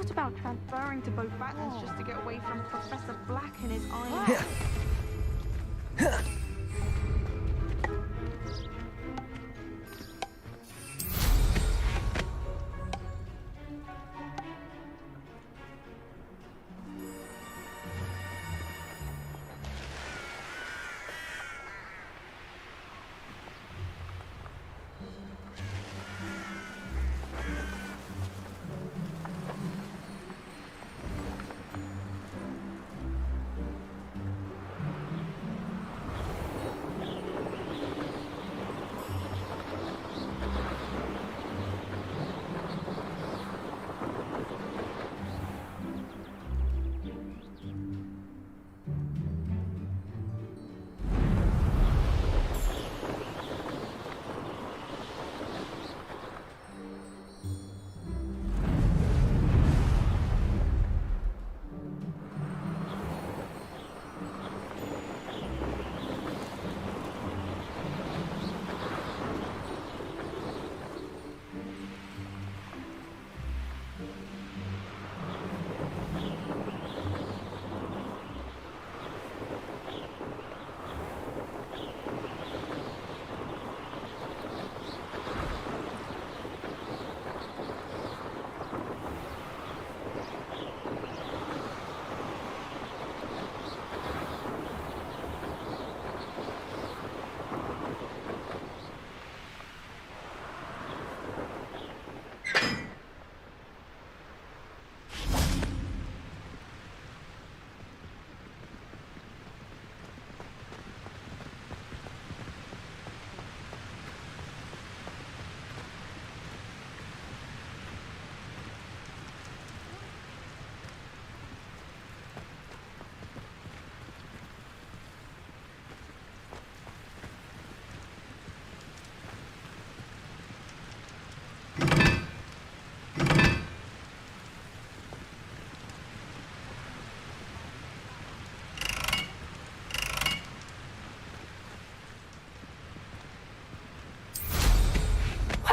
thought about transferring to both battles just to get away from Professor Black and his iron.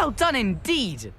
Well done indeed!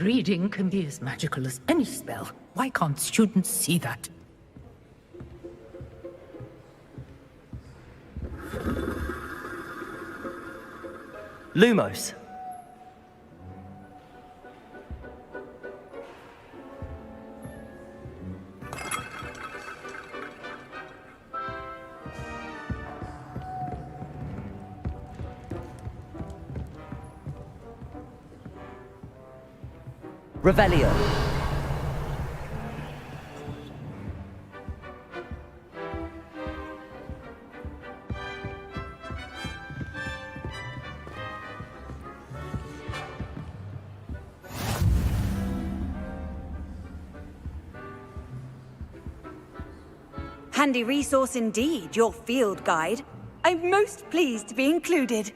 Reading can be as magical as any spell. Why can't students see that? Lumos. Revelio. Handy resource indeed, your field guide. I'm most pleased to be included.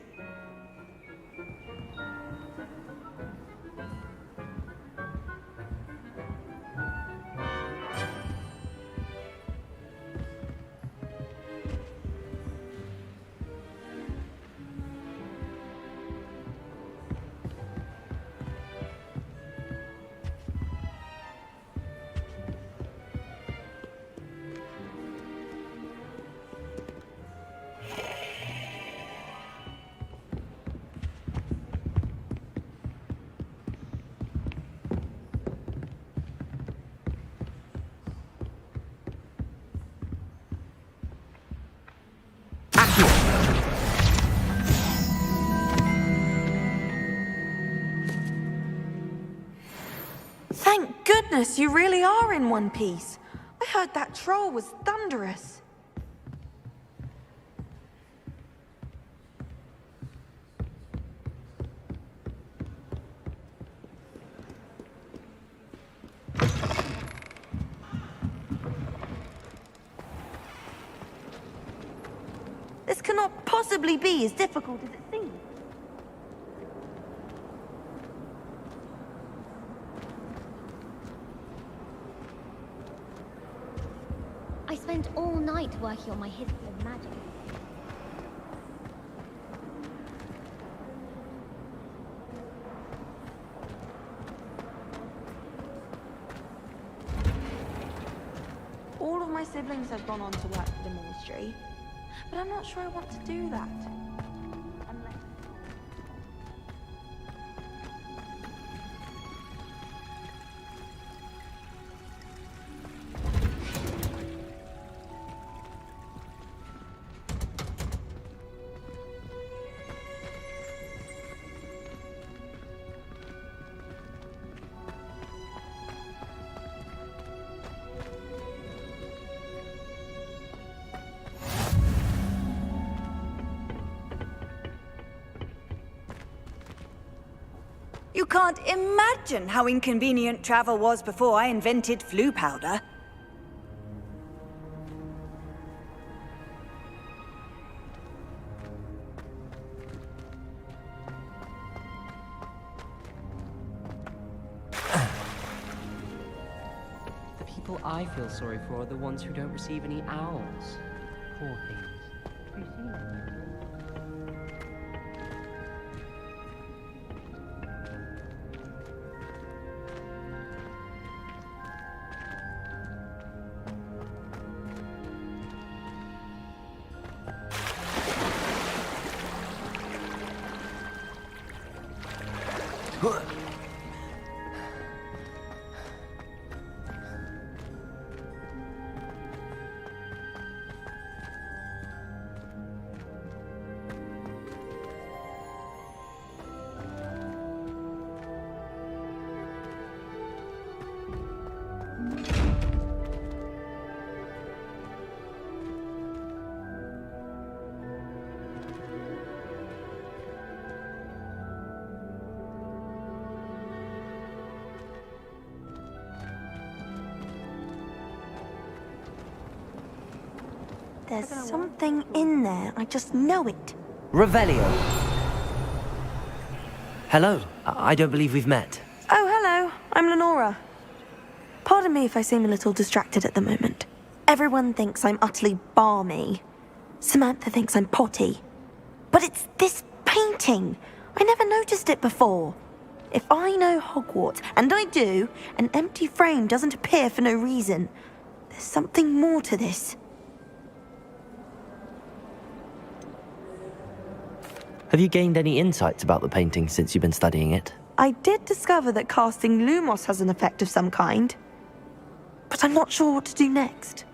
Thank goodness you really are in one piece. I heard that troll was thunderous. This cannot possibly be as difficult as it seems. I spent all night working on my history of magic. All of my siblings have gone on to work for the ministry, but I'm not sure I want to do that. Unless... You can't imagine how inconvenient travel was before I invented flu powder. The people I feel sorry for are the ones who don't receive any owls. Poor things. Have you seen it? There's something in there. I just know it. Revelio. Hello. I don't believe we've met. Oh, hello. I'm Lenora. Pardon me if I seem a little distracted at the moment. Everyone thinks I'm utterly balmy. Samantha thinks I'm potty. But it's this painting. I never noticed it before. If I know Hogwarts, and I do, an empty frame doesn't appear for no reason. There's something more to this. Have you gained any insights about the painting since you've been studying it? I did discover that casting Lumos has an effect of some kind, but I'm not sure what to do next.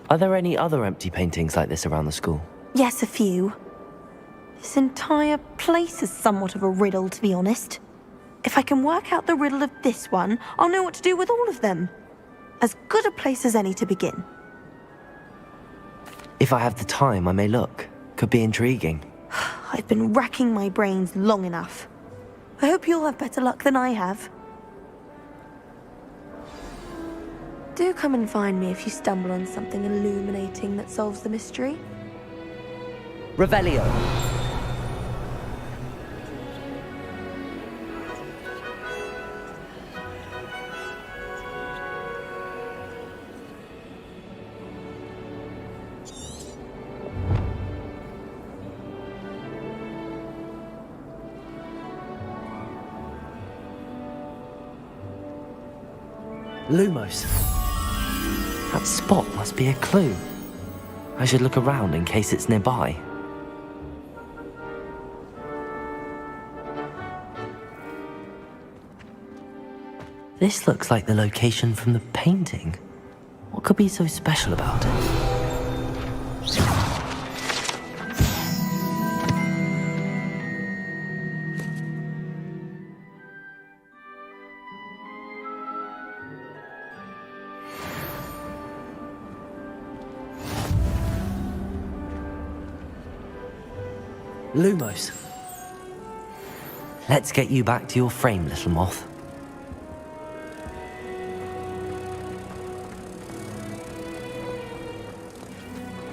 Are there any other empty paintings like this around the school? Yes, a few. This entire place is somewhat of a riddle, to be honest. If I can work out the riddle of this one, I'll know what to do with all of them. As good a place as any to begin. If I have the time, I may look. Could be intriguing. I've been racking my brains long enough. I hope you'll have better luck than I have. Do come and find me if you stumble on something illuminating that solves the mystery. Revelio. Lumos. That spot must be a clue. I should look around in case it's nearby. This looks like the location from the painting. What could be so special about it? Lumos. Let's get you back to your frame, little moth.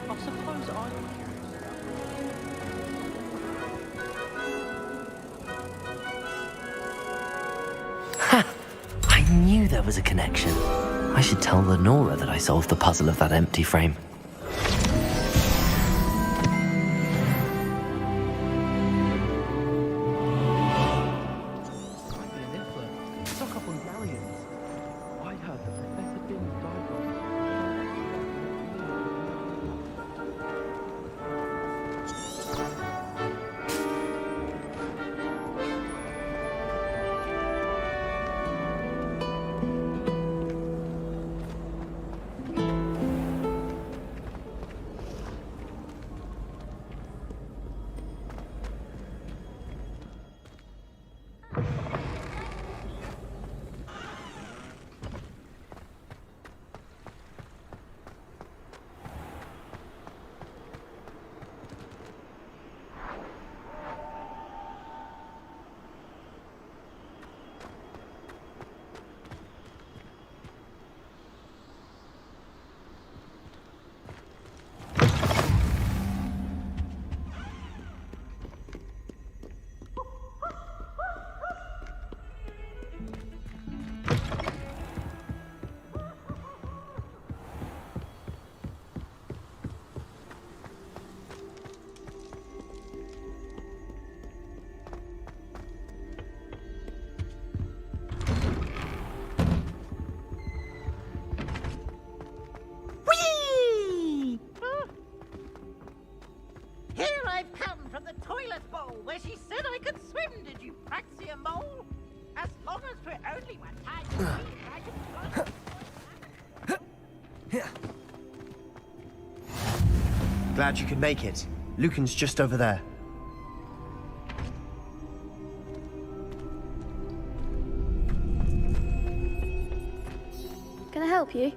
I suppose I'm Ha! I knew there was a connection. I should tell Lenora that I solved the puzzle of that empty frame. toilet bowl where she said I could swim, did you praxia mole? As long as we're only one time, I can Glad you could make it. Lucan's just over there. Can I help you?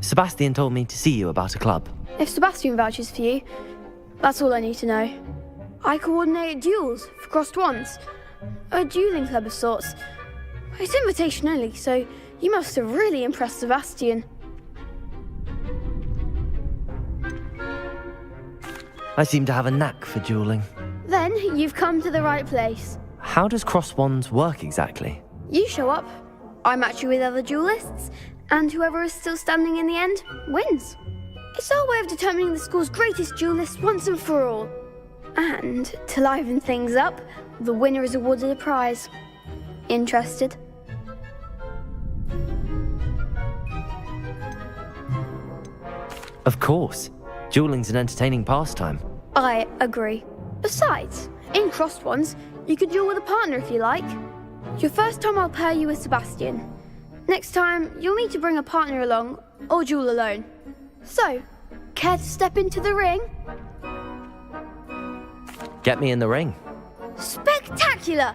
Sebastian told me to see you about a club. If Sebastian vouches for you, that's all I need to know. I coordinate duels for crossed wands. A dueling club of sorts. It's invitation only, so you must have really impressed Sebastian. I seem to have a knack for dueling. Then you've come to the right place. How does cross wands work exactly? You show up, I match you with other duelists, and whoever is still standing in the end wins. It's our way of determining the school's greatest duelist once and for all. And to liven things up, the winner is awarded a prize. Interested? Of course. Dueling's an entertaining pastime. I agree. Besides, in crossed ones, you could duel with a partner if you like. Your first time I'll pair you with Sebastian. Next time, you'll need to bring a partner along, or duel alone. So, care to step into the ring? Get me in the ring. Spectacular!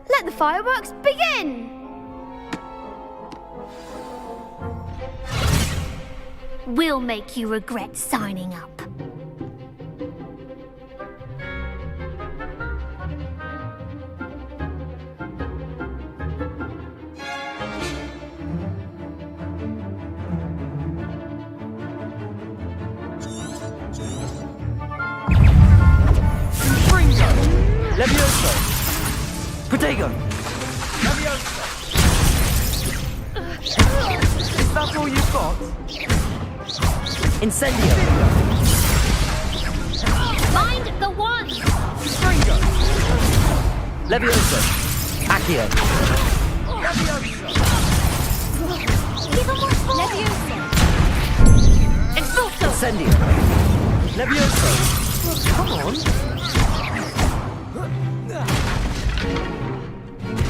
Let the fireworks begin! We'll make you regret signing up. Levioso! Protego! Levioso! Is that all you've got? Incendio! Mind the wand! Stringo! Levioso! Accio! Levioso! Give him more Leviosa! Expulso! Incendio! Levioso! Come on!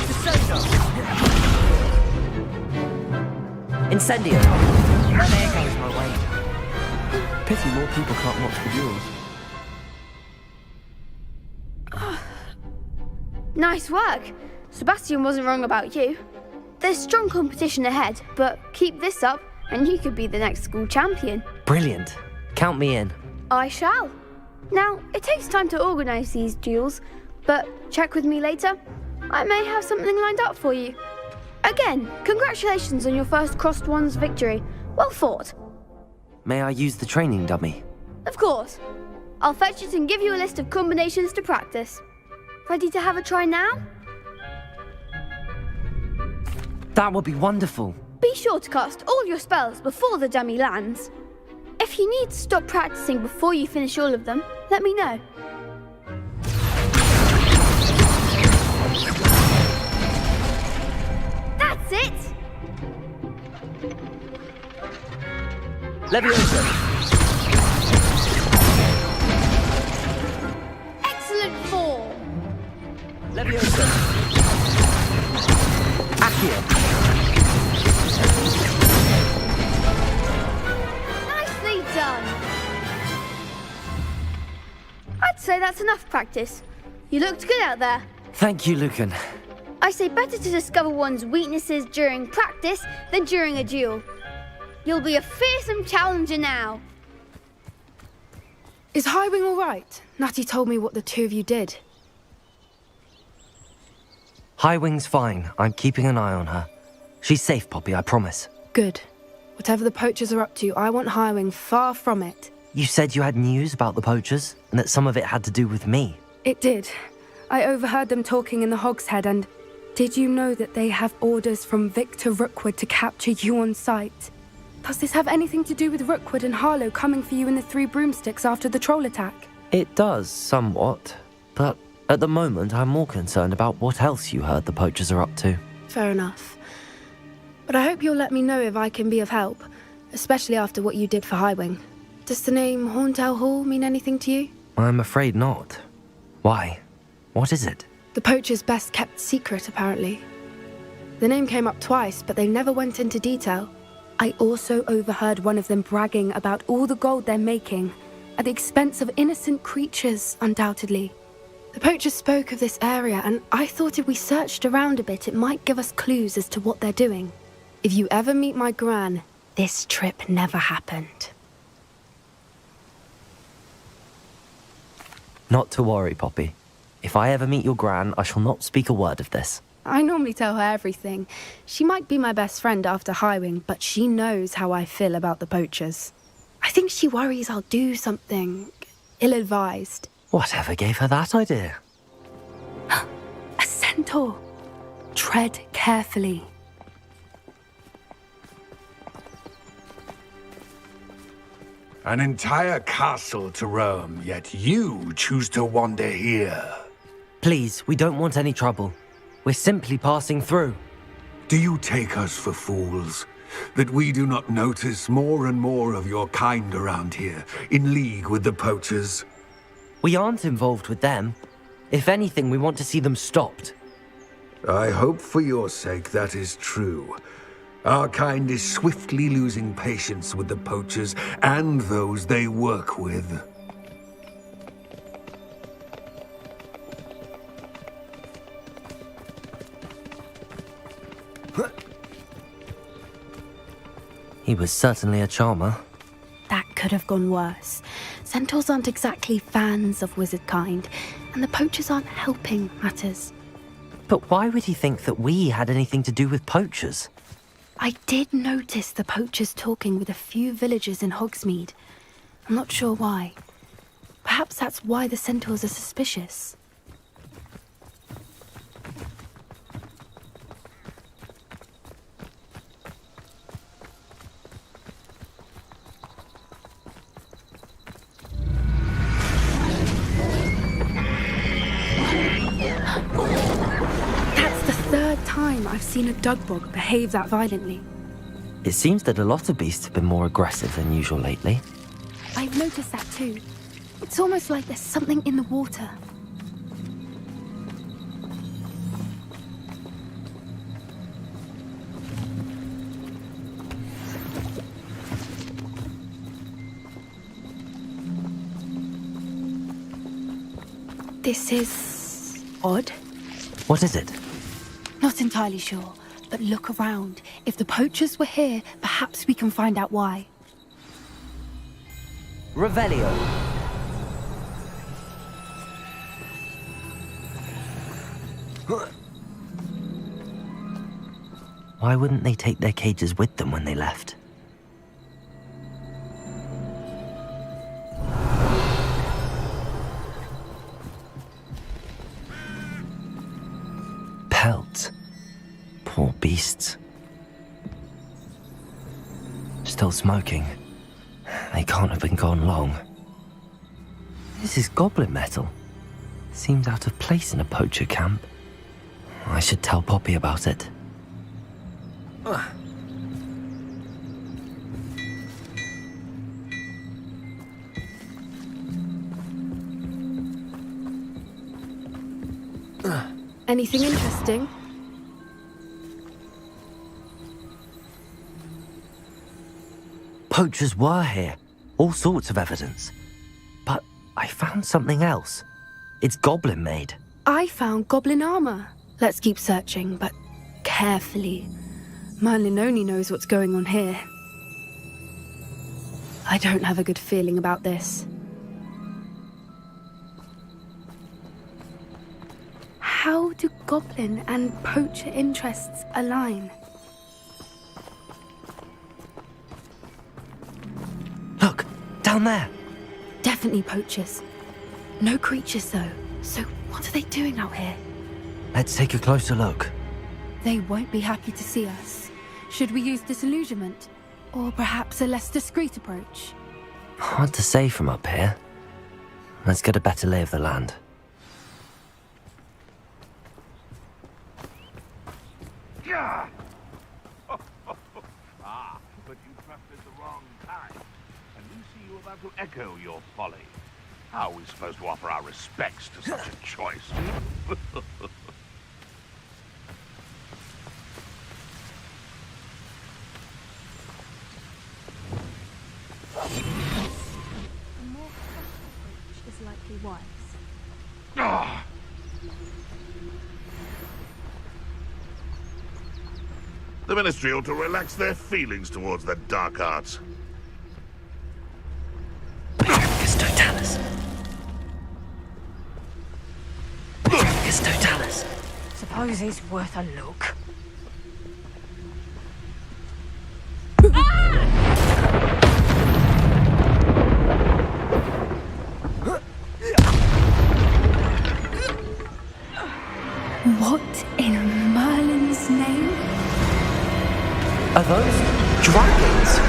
Descendo! Incendio! There goes my way. Pity more people can't watch the duels. Nice work. Sebastian wasn't wrong about you. There's strong competition ahead, but keep this up and you could be the next school champion. Brilliant. Count me in. I shall. Now, it takes time to organise these duels, but check with me later. I may have something lined up for you. Again, congratulations on your first crossed wands victory. Well fought. May I use the training dummy? Of course. I'll fetch it and give you a list of combinations to practice. Ready to have a try now? That would be wonderful. Be sure to cast all your spells before the dummy lands. If you need to stop practicing before you finish all of them, let me know. That's it! Levioso! Excellent form! Levioso! Accio! Nicely done! I'd say that's enough practice. You looked good out there. Thank you, Lucan. I say better to discover one's weaknesses during practice than during a duel. You'll be a fearsome challenger now. Is Highwing all right? Natty told me what the two of you did. Highwing's fine. I'm keeping an eye on her. She's safe, Poppy, I promise. Good. Whatever the poachers are up to, I want Highwing far from it. You said you had news about the poachers, and that some of it had to do with me. It did. I overheard them talking in the Hogshead, and did you know that they have orders from Victor Rookwood to capture you on sight? Does this have anything to do with Rookwood and Harlow coming for you in the Three Broomsticks after the troll attack? It does, somewhat. But at the moment, I'm more concerned about what else you heard the poachers are up to. Fair enough. But I hope you'll let me know if I can be of help, especially after what you did for Highwing. Does the name Horntail Hall mean anything to you? I'm afraid not. Why? What is it? The poacher's best kept secret, apparently. The name came up twice, but they never went into detail. I also overheard one of them bragging about all the gold they're making, at the expense of innocent creatures, undoubtedly. The poachers spoke of this area, and I thought if we searched around a bit, it might give us clues as to what they're doing. If you ever meet my gran, this trip never happened. Not to worry, Poppy. If I ever meet your gran, I shall not speak a word of this. I normally tell her everything. She might be my best friend after Highwing, but she knows how I feel about the poachers. I think she worries I'll do something ill-advised. Whatever gave her that idea? A centaur! Tread carefully. An entire castle to roam, yet you choose to wander here. Please, we don't want any trouble. We're simply passing through. Do you take us for fools? That we do not notice more and more of your kind around here, in league with the poachers? We aren't involved with them. If anything, we want to see them stopped. I hope for your sake that is true. Our kind is swiftly losing patience with the poachers and those they work with. He was certainly a charmer. That could have gone worse. Centaurs aren't exactly fans of wizard kind, and the poachers aren't helping matters. But why would he think that we had anything to do with poachers? I did notice the poachers talking with a few villagers in Hogsmeade. I'm not sure why. Perhaps that's why the centaurs are suspicious. That's the third time I've seen a dugbog behave that violently. It seems that a lot of beasts have been more aggressive than usual lately. I've noticed that too. It's almost like there's something in the water. This is odd. What is it? Not entirely sure, but look around. If the poachers were here, perhaps we can find out why. Revelio. Why wouldn't they take their cages with them when they left? Pelt. Poor beasts. Still smoking. They can't have been gone long. This is goblin metal. Seems out of place in a poacher camp. I should tell Poppy about it. Anything interesting? Poachers were here. All sorts of evidence. But I found something else. It's goblin made. I found goblin armor. Let's keep searching, but carefully. Merlin only knows what's going on here. I don't have a good feeling about this. How do goblin and poacher interests align? Look, down there. Definitely poachers. No creatures though, so what are they doing out here? Let's take a closer look. They won't be happy to see us. Should we use disillusionment? Or perhaps a less discreet approach? Hard to say from up here. Let's get a better lay of the land. Ah, but you trusted the wrong kind. And we see you about to echo your folly. How are we supposed to offer our respects to such a choice? A more approach is likely wise. The Ministry ought to relax their feelings towards the dark arts. It's Totalis. It's Totalis. Suppose he's worth a look. What in Merlin's name? Are those dragons?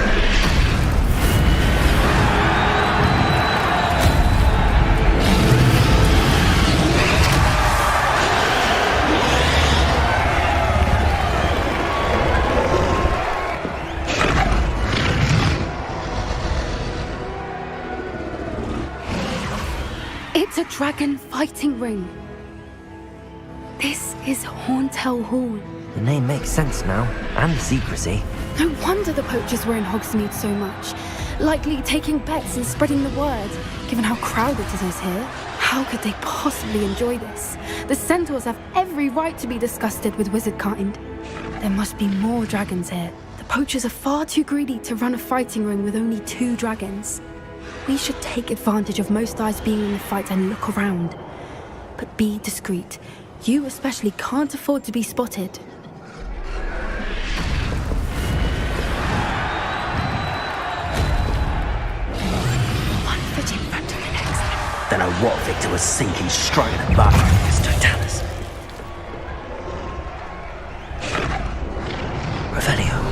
It's a dragon fighting ring. This is Hauntel Hall. The name makes sense now, and the secrecy. No wonder the poachers were in Hogsmeade so much. Likely taking bets and spreading the word, given how crowded it is here. How could they possibly enjoy this? The centaurs have every right to be disgusted with wizardkind. There must be more dragons here. The poachers are far too greedy to run a fighting ring with only 2 dragons. We should take advantage of most eyes being in the fight and look around. But be discreet. You especially can't afford to be spotted. One foot in front of the next. Don't know what Victor was thinking, straight in the butt. It's Totalis. Revelio.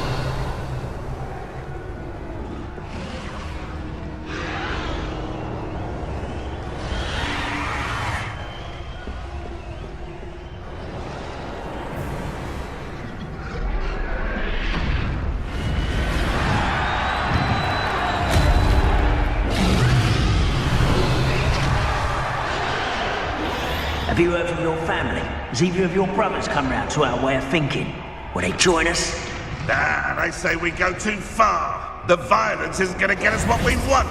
Have you heard from your family? Has either of your brothers come round to our way of thinking? Will they join us? Nah, they say we go too far. The violence isn't going to get us what we want.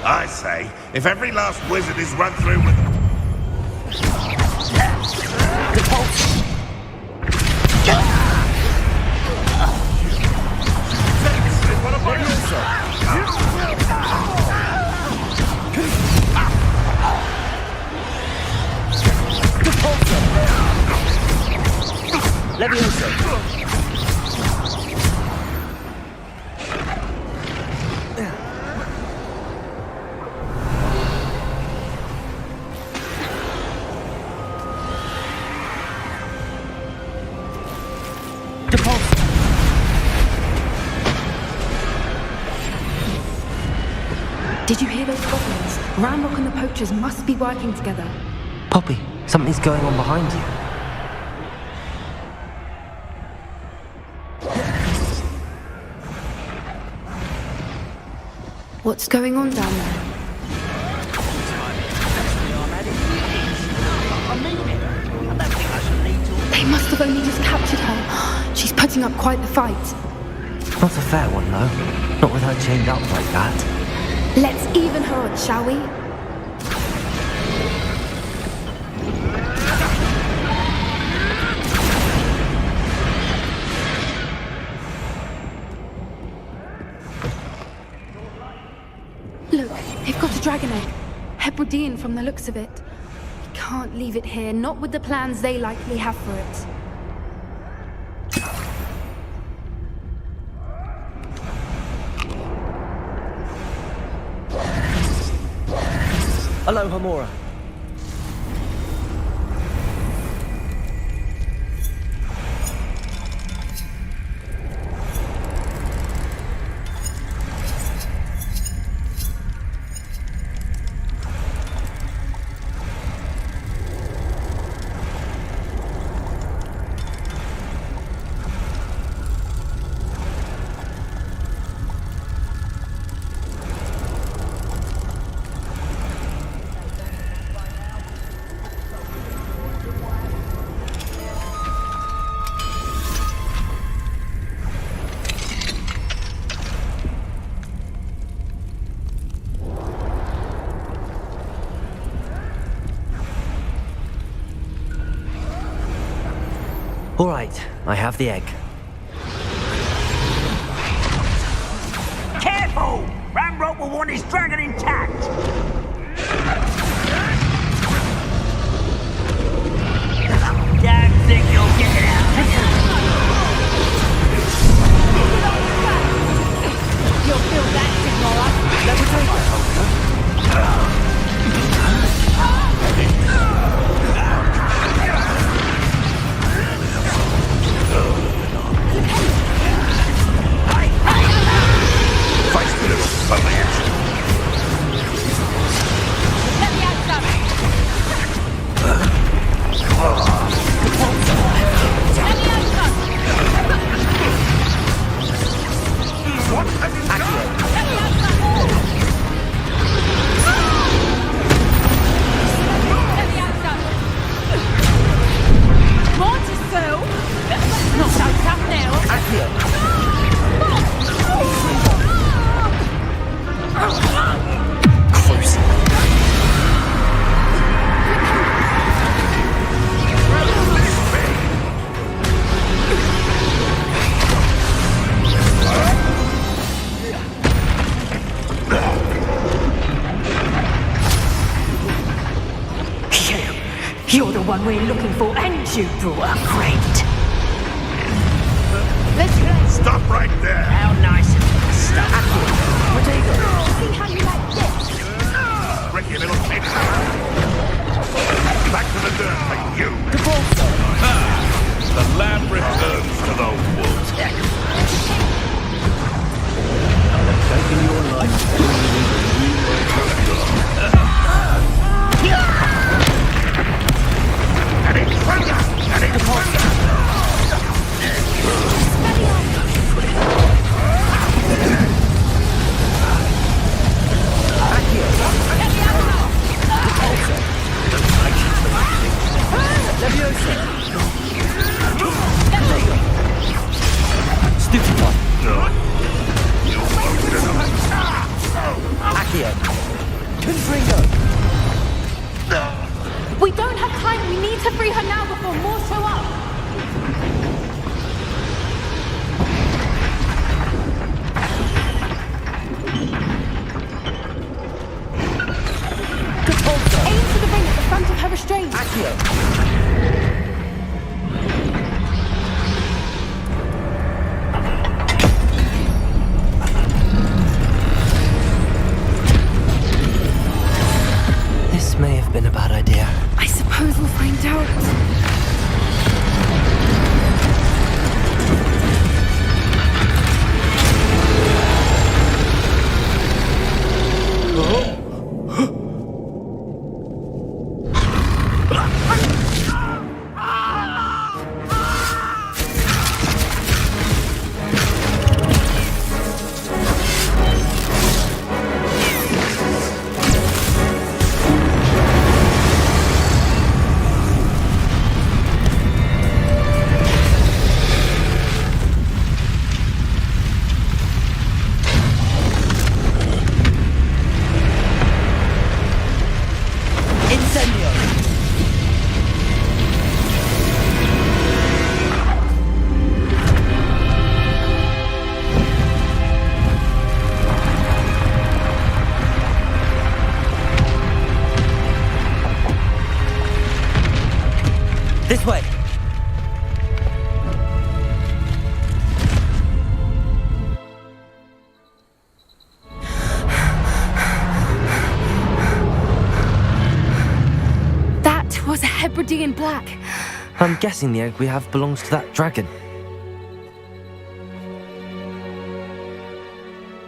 I say, if every last wizard is run through with... Levioso. Did you hear those goblins? Ramrock and the poachers must be working together. Poppy, something's going on behind you. What's going on down there? They must have only just captured her. She's putting up quite the fight. Not a fair one, though. Not with her chained up like that. Let's even her odds, shall we? Look, they've got a dragon egg. Hebridean from the looks of it. We can't leave it here, not with the plans they likely have for it. Hello, Hamora. All right, I have the egg. lot will want his dragon intact. Don't think you'll get it out of here. You'll feel that thing, all right? Levitate. Vice Minister, only action. Let me out, son. Let me out, son. What have you done? Let me out, son. Let me out, son. Mortisu! Not so tough now. You're the one we're looking for, and you brought a friend. Stop right there. How nice of you to stop. See how you like this? Ricky, little kid. Back to the dirt for you. The lamb returns to the woods. Taking your life. Stupid one. We don't have time. We need to free her now before more show up. Aim for the ring at the front of her restraint. This may have been a bad idea. I suppose we'll find out. This way. That was a Hebridean black. I'm guessing the egg we have belongs to that dragon.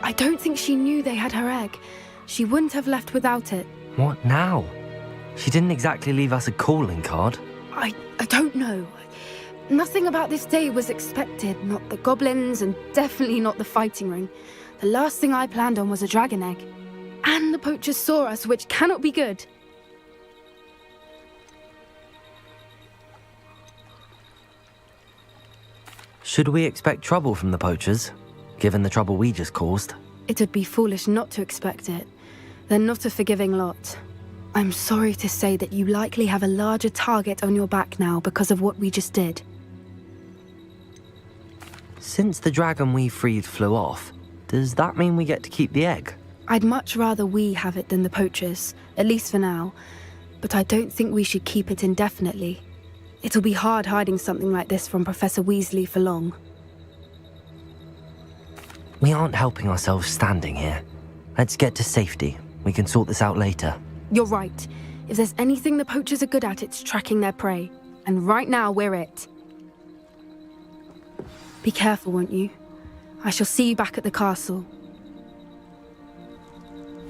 I don't think she knew they had her egg. She wouldn't have left without it. What now? She didn't exactly leave us a calling card. I don't know. Nothing about this day was expected. Not the goblins, and definitely not the fighting ring. The last thing I planned on was a dragon egg. And the poachers saw us, which cannot be good. Should we expect trouble from the poachers, given the trouble we just caused? It'd be foolish not to expect it. They're not a forgiving lot. I'm sorry to say that you likely have a larger target on your back now because of what we just did. Since the dragon we freed flew off, does that mean we get to keep the egg? I'd much rather we have it than the poachers, at least for now. But I don't think we should keep it indefinitely. It'll be hard hiding something like this from Professor Weasley for long. We aren't helping ourselves standing here. Let's get to safety. We can sort this out later. You're right. If there's anything the poachers are good at, it's tracking their prey. And right now, we're it. Be careful, won't you? I shall see you back at the castle.